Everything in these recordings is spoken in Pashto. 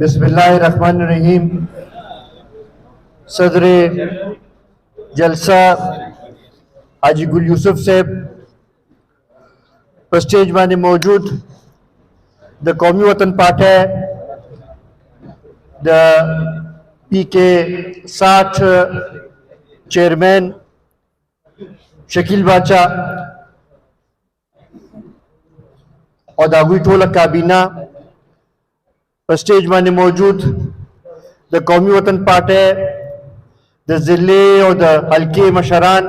बिस्मिल्लाहिर्रहमानिर्रहीम। सदर जलसा हाजी गुल यूसुफ साहब पर स्टेज माने मौजूद, द कौमी वतन party the PK60 chairman Shakeel बाचा और दागुई टोला काबीना पर स्टेज माने मौजूद, द कौमी वतन पार्टी द जिले और द हल्के मशरान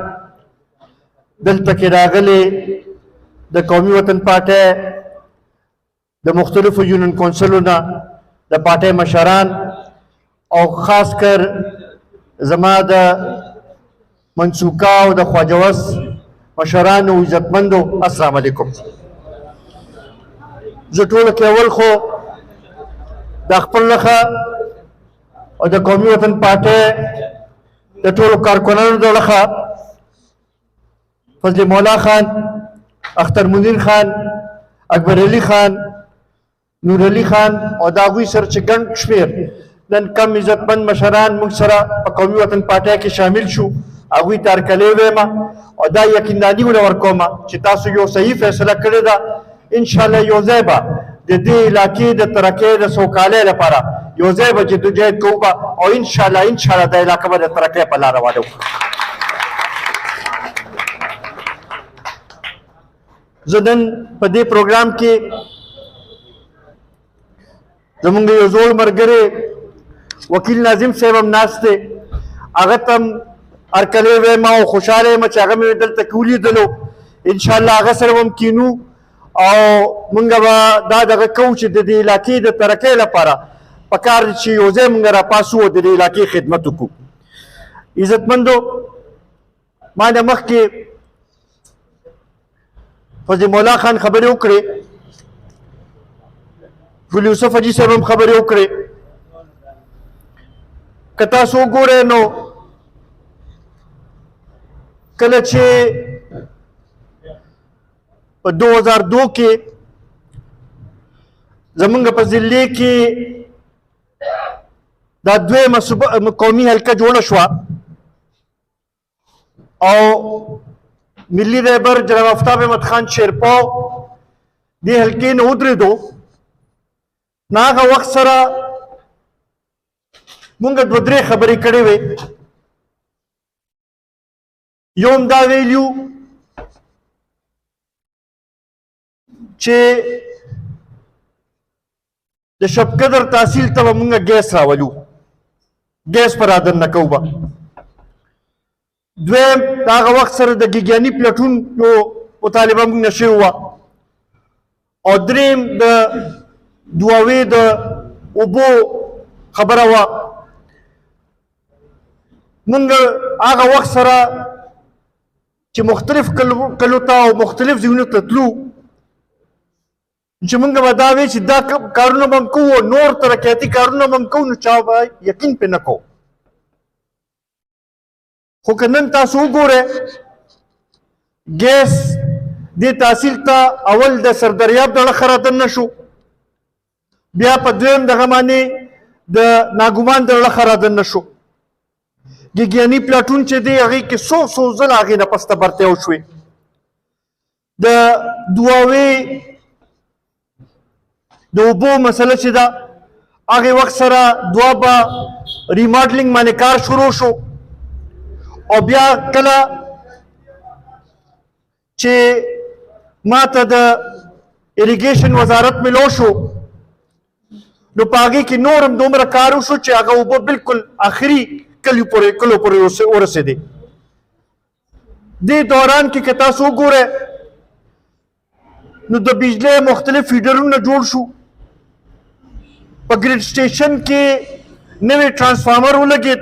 दल तक रागले, द कौमी वतन पार्टी द मुख्तलिफ यूनियन कौंसलों द पार्टी मशरान और ख़ास कर जमा द मनसूका और द ख्वाजवस मशरान और इज़्ज़तमंदो, अस्सलाम वालेकुम। ज़टोल के अवल खो द खपल लखा और द कौमी वतन पार्टी द टोल कारकुनानों द लखा फजल मौला खान, अख्तर मुनीर खान, अकबर अली खान, नूर अली खान और दागुई सर गंड शमेर नन कम इज़्ज़तमंद मशरान मुंसरा कौमी वतन पार्टी के शामिल शू आगुई तारकले वेमा और दा यकीनदानी वर्कोमा चितासु यो सही फैसला करे दा इंशाल्लाह योजेबा दे इलाके द तरक्की द सोकाले लपारा योजेबा जद्दोजहद कोबा और इंशाल्लाह दा इलाका द तरक्की पला रवादो। जदन पदे प्रोग्राम के जमुंगे योजोल मरगरे वकील नाजिम साहब नास्ते आगतम अरकले वे माओ खुशाले मचागा में दल तकूली दलो इंशाल्लाह आगा सरवम कीनू और मुंगवा दादा का कौच दे इलाके द तरक्की लपारा पकार ची योजे मुंगरा पासु दे इलाके खिदमत को इज्जतमंदो माने मख के फजल मौला खान खबरें उकड़े, गुल यूसुफ हाजी साहब खबरें उकड़े कता सो गोरे नो कलचे 2002 के जमुंग जिले के दाद्वे कौमी हल्का जोड़ शुआ और मिली रहबर जनाब आफ्ताब अहमद खान शेरपाव दे हल्के न उतरे दो नागा वक्त सरा मुंग दुदरे खबरी कड़े वे योम दा वेल्यू चे द शबकदर तहसील तब मुंग गैस रावलू गैस पर आदन न कौबा द्वेम दागा वक्त सर द गिग्यानी प्लाटून यो मुतालिबा मुंग नशे हुआ और द्रेम द दुआवे द उबो खबर हुआ मुंग आगा वक्त सरा चे मुख्तलिफ कलुता और मुख्तलिफ जीवन ततलू चे मुंग बदावे चे दा कारुना ममको वो नोर तरक्याती कारुना ममको न चावा यकीन पे नको हुकनन तासु गोरे गैस दे तहसील ता अवल द सरदरियाब द खरादन नशो बिया पद्वेम दगा माने द नागुमान द खरादन नशो गिग्यानी प्लाटून चे दे आगे के सौ जल आगे न पस्ता बरते होशवे द दुआवे द उबो मसला चे दा आगे वक्त सरा दुआबा रिमॉडलिंग माने कार शुरू शो और बिया कला चे माता द इरिगेशन वजारत में लोशो नो पागे की नोरम दोमरा कारू शो चे आगा उबो बिल्कुल आखिरी कलो पुरे और से दे दौरान की कता सो गोरे नो द बिजली मुख्तलिफ फीडरों न जोड़ शो ग्रिड स्टेशन के नवे ट्रांसफार्मर हो लगे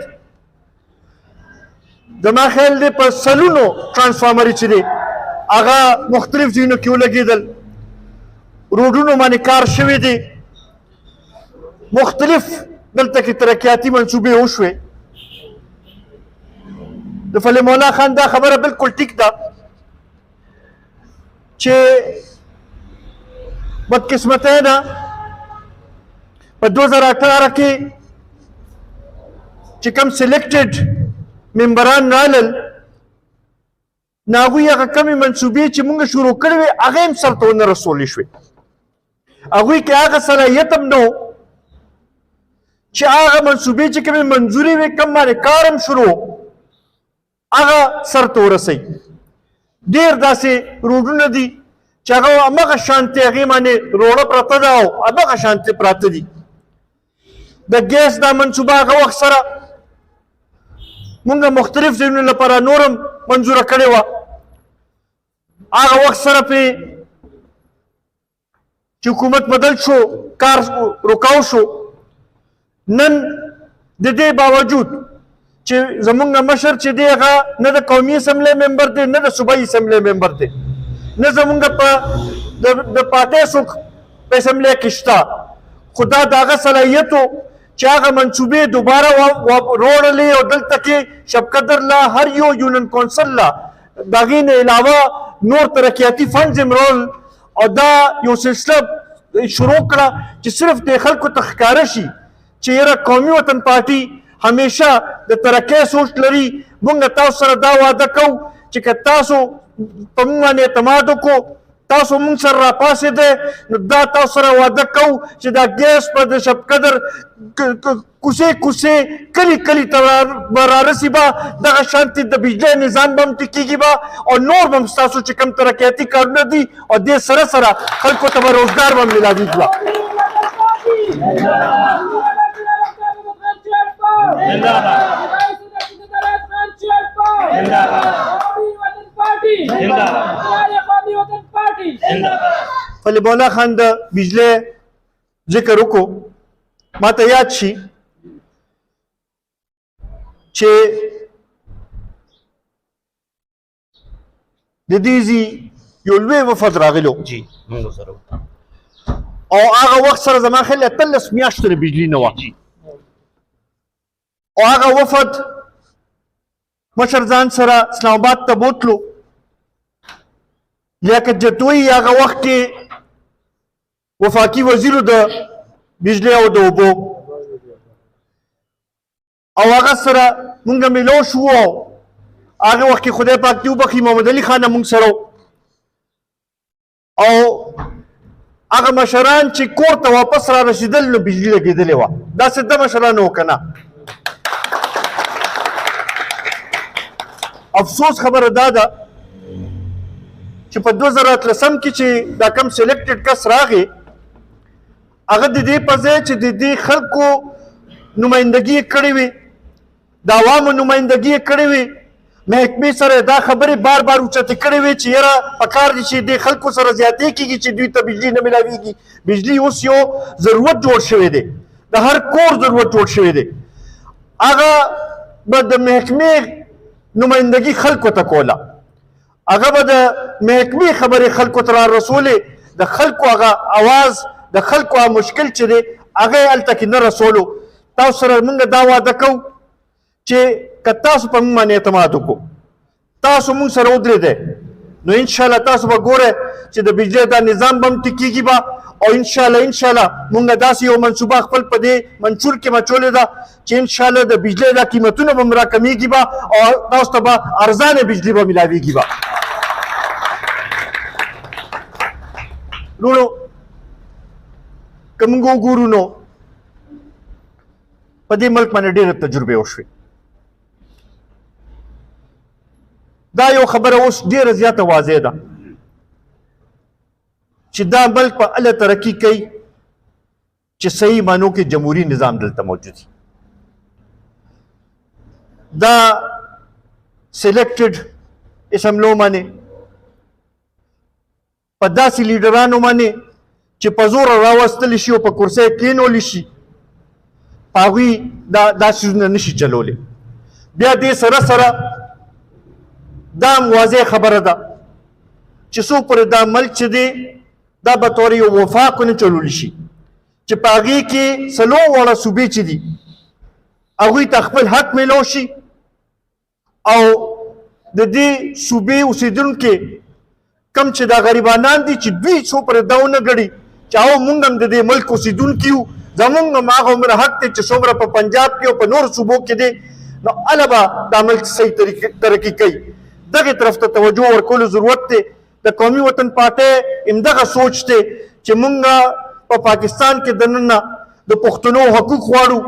दमा ख्याल दे पर सलूनो ट्रांसफार्मर चले आगा मुख्तलिफ जीनों क्यों लगे दल रोडों माने कार शवे दे मुख्तलिफ दल तक तरक्याती मंसूबे होशवे फले मौला खान दा खबर बिल्कुल ठीक था चे बदकिस्मत है ना په 2018 کې چې کوم سلیکټډ ممبران رالل نو هغوی هغه کمې منصوبې چې موږ شروع کړې وې هغه هم سرته ونه رسولې شوې هغوی کې هغه صلاحیت هم نه و چې هغه منصوبې چې کومې منظورې وې کم باندې کار هم شروع هغه سرته ورسوي ډېر داسې روډونه دي چې هغه همغه شانتې هغې باندې روړه پرته ده او همغه شانتې پراته دي د ګیس دا منصوبه هغه وخت سره مونږ مختلف ځایونو لپاره نور هم منظوره کړې وه هغه وخت سره پرې چې حکومت بدل شو کار رکاو شو نن د دې باوجود چې زمونږ مشر چې دی هغه نه د قومي اسمبلی ممبر دی نه د صوبایي اسمبلی ممبر دی نه زمونږ په د پارټۍ څوک په اسمبلی کې شته خو دا د هغه صلاحیت و چې هغه منصوبې دوباره روړلې او دلته کې شبقدر لا هر یو یونین کونسل لا د هغې نه علاوه نور ترقیاتي فنډز هم رول او دا یو سلسله شروع کړه چې صرف د خلکو ته ښکاره شي چې یاره قومي وطن پارټي همیشه د ترقۍ سوچ لري موږ تاسو سره دا وعده کوو چې که تاسو په موږ باندې اعتماد وکړو تاسو موږ سره راپاڅېدی نو دا تاسو سره وعده کوو چې دا ګیس په د شبقدر کوڅې کوڅې کلي کلي ته به رارسي به دغه شانتې د بجلی نظام به هم ټیکېږي به او نور به هم ستاسو چې کوم ترقیاتي کارونه دي او دې سره سره خلکو ته به روزګار به هم میلاویږي به خلیل مولا خان د بجلی ذکر وکړو ما ته یاد شي چې د دې ځي یو لوی وفد راغلو او هغه وخت سره زما خیال 13 میاشتې بجلی نه وه او هغه وفد مشر ځان سره اسلام آباد ته بوتلو لیاقت جتوی هغه وخت کې وفاقي وزیرو د بجلی او د اوبو او هغه سره مونږ میلو شو هغه وخت کې خدای پاک دې وبخي محمد علي خان مونږ سره او هغه مشران چې کور ته واپس را رسیدل نو بجلی لګېدلې وه داسې د مشرانو و که نه افسوس خبره دا ده چې په 2013 کې چې دا کم سلیکټډ کس راغی هغه د دې په ځای چې د دې خلکو نمایندګي یې کړې وي د عوامو نمایندګي یې کړې وي محکمې سره دا خبرې بار بار اوچتې کړې وي چې یاره پکار دي چې دې خلکو سره زیاتې کېږي چې دوی ته بجلي نه میلاویږي بجلي اوس یو ضرورت جوړ شوی دی د هر کور ضرورت جوړ شوی دی هغه به د محکمې نمایندګي خلکو ته کوله هغه به د محکمې خبرې خلکو ته را رسولې د خلکو هغه اواز د خلکو هغه مشکل چې دی هغه یې هلته کې نه رسولو تاسو سره موږ دا واده کوو چې که تاسو په موږ باندې اعتماد وکړو تاسو موږ سره ودرېدی نو انشاءالله تاسو به ګورئ چې د بجلی دا نظام به هم ټیکېږي به او انشاءالله موږ داسې یو منصوبه خپل په دې منشور کې مچولې ده چې انشاءالله د بجلی دا قیمتونه به هم راکمیږي به او تاسو ته به ارزانه بجلی به میلاویږي به وروڼو که موږ وګورو نو په دې ملک باندې ډېرې تجربې وشوې دا یو خبره اوس ډېره زیاته واضح ده چې دا ملک په هله ترقي کوي چې صحیح معنو کې جمهوري نظام دلته موجود وي دا سلیکټډ اسمبلو باندې په داسې لیډرانو باندې چې په زور راوستلی شي او په کرسۍ کېنولی شي په هغوی دا څیزونه نشي چلولی بیا دې سره سره دا هم واضح خبره ده چې څو پورې دا ملک چې دی دا به طور یو وفاق نه چلولی شي چې په هغې کې څلور واړه صوبې چې دي هغوی ته خپل حق میلو شي او د دې صوبې اوسېدونکي کم چې دا غریبانان دي چې دوی څو پورې دا ونه ګڼي چې او مونږ هم د دې ملک اوسېدونکي یو زمونږ هماغه عمره حق دی چې څومره په پنجاب کې او په نور صوبو کې دی نو هله به دا ملک صحیح ترقي کوي. دغې طرف ته توجه ورکولو ضرورت دی. د قومي وطن پارټۍ همدغه سوچ دی چې مونږ په پاکستان کې دننه د پښتنو حقوق غواړو،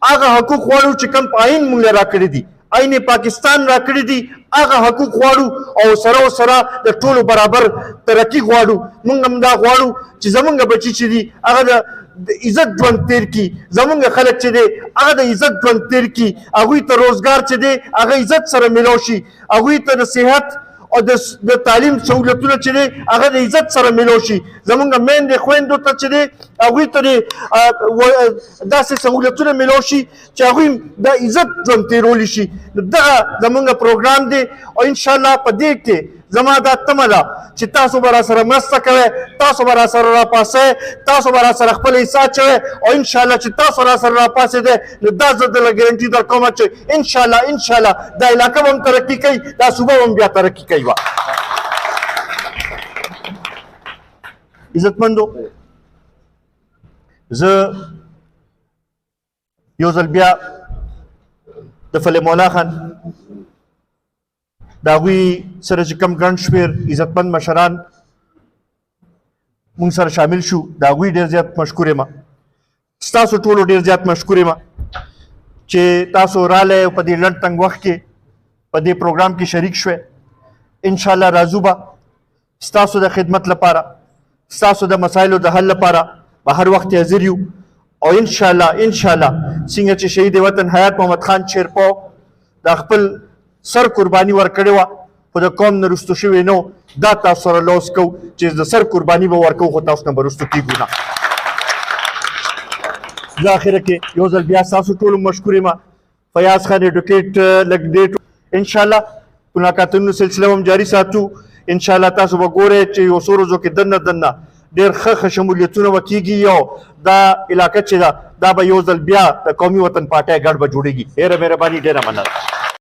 هغه حقوق غواړو چې کوم په آئین مونږ راکړي دي، آئین پاکستان راکړي دي، هغه حقوق غواړو او سره د ټولو برابر ترقي غواړو. مونږ هم دا غواړو چې زمونږ بچي چې دي هغه د عزت ژوند تیر کړي، زمونږ خلک چې دی هغه د عزت ژوند تیر کړي، هغوی ته روزګار چې دی هغه عزت سره میلاو شي، هغوی ته د صحت او د تعلیم سہولتونه چې دی هغه د عزت سره میلاو شي. زمونږ میندې خویندو ته چې دی هغوی ته داسې سہولتونه میلاو شي چې هغوی د عزت ژوند تیرولی شي. دغه زمونږ پروګرام دی او انشاءالله په دې کې زما دا تمه ده چې تاسو به راسره مرسته کوئ، تاسو به راسره راپاڅئ، تاسو به راسره خپل حصه اچوئ او انشاءالله چې تاسو راسره راپاڅېدئ نو دا زه درله ګارنټي درکوم چې انشاءالله دا علاقه به هم ترقي کوي، دا صوبه به هم بیا ترقي کوي. عزتمندو، زه یو ځل بیا د فلح مولا خان د هغوی سره چې کوم ګڼ شمېر عزتمند مشران مونږ سره شامل شو، د هغوی ډېر زیات مشکور یم. ستاسو ټولو ډېر زیات مشکور یم چې تاسو رالی او په دې لنډ تنګ وخت کې په دې پروګرام کې شریک شوئ. انشاءالله راځو به ستاسو د خدمت لپاره، ستاسو د مسایلو د حل لپاره به هر وخت حاضر یو او انشاءالله څنګه چې شهید وطن حیات محمد خان چیرپو د خپل سر قرباني ورکړې وه خو د قوم نه رستو شوی نه و، دا تاسو سره لوس کوو چې د سر قرباني به ورکوو خو تاسو نه به رستو کېږو نه. زه اخره کې یو ځل بیا ستاسو ټولو مشکور یم. فیاض خان ایډوکیټ لږ ډېټ انشاءالله ملاقاتونو سلسله هم جاري ساتو. انشاءالله تاسو به ګورئ چې یو څو ورځو کې دننه ډېر ښه شمولیتونه به کېږي او دا علاقه چې ده دا به یو ځل بیا د قومي وطن پارټۍ ګډ به جوړېږي. ډېره مهرباني، ډېره مننه.